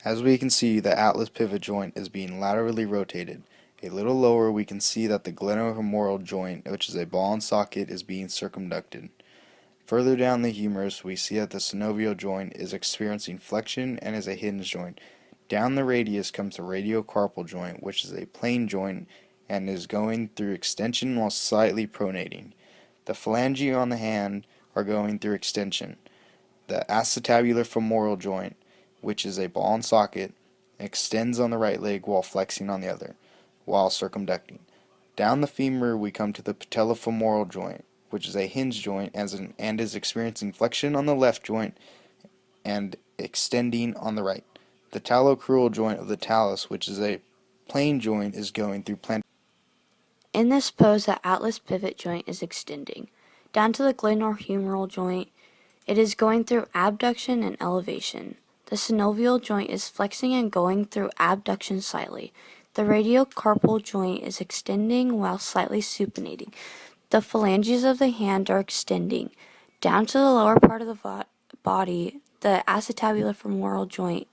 As we can see, the atlas pivot joint is being laterally rotated. A little lower, we can see that the glenohumeral joint, which is a ball and socket, is being circumducted. Further down the humerus, we see that the synovial joint is experiencing flexion and is a hinge joint. Down the radius comes the radiocarpal joint, which is a plane joint and is going through extension while slightly pronating. The phalange on the hand are going through extension. The acetabular femoral joint, which is a ball and socket, extends on the right leg while flexing on the other, while circumducting. Down the femur, we come to the patellofemoral joint, which is a hinge joint and is experiencing flexion on the left joint and extending on the right. The talocrural joint of the talus, which is a plane joint, is going through plantar. In this pose, the atlas pivot joint is extending. Down to the glenohumeral joint, it is going through abduction and elevation. The synovial joint is flexing and going through abduction slightly. The radiocarpal joint is extending while slightly supinating. The phalanges of the hand are extending. Down to the lower part of the body, the acetabular femoral joint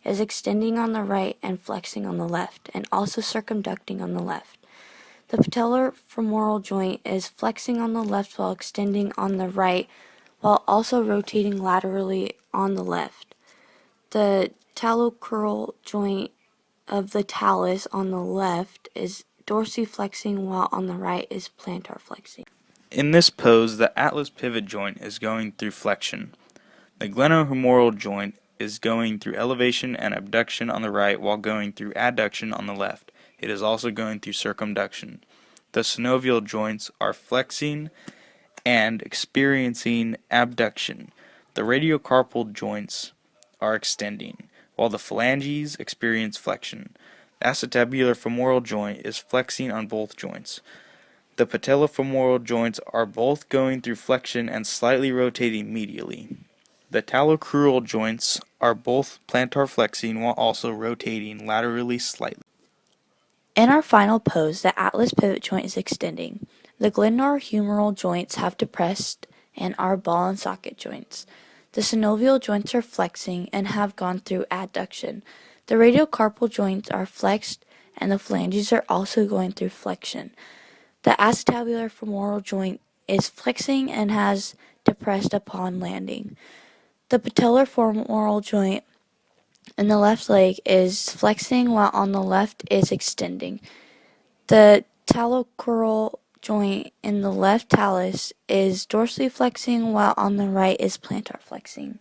is extending on the right and flexing on the left, and also circumducting on the left. The patellar femoral joint is flexing on the left while extending on the right, while also rotating laterally on the left. The talocrural joint of the talus on the left is dorsiflexing, while on the right is plantar flexing. In this pose, the atlas pivot joint is going through flexion. The glenohumeral joint is going through elevation and abduction on the right while going through adduction on the left. It is also going through circumduction. The synovial joints are flexing and experiencing abduction. The radiocarpal joints are extending, while the phalanges experience flexion. The acetabular femoral joint is flexing on both joints. The patellofemoral joints are both going through flexion and slightly rotating medially. The talocrural joints are both plantar flexing while also rotating laterally slightly. In our final pose, the atlas pivot joint is extending. The glenohumeral joints have depressed and are ball and socket joints. The synovial joints are flexing and have gone through adduction. The radiocarpal joints are flexed and the phalanges are also going through flexion. The acetabular femoral joint is flexing and has depressed upon landing. The patellar femoral joint in the left leg is flexing while on the left is extending. The talocrural joint in the left talus is dorsally flexing while on the right is plantar flexing.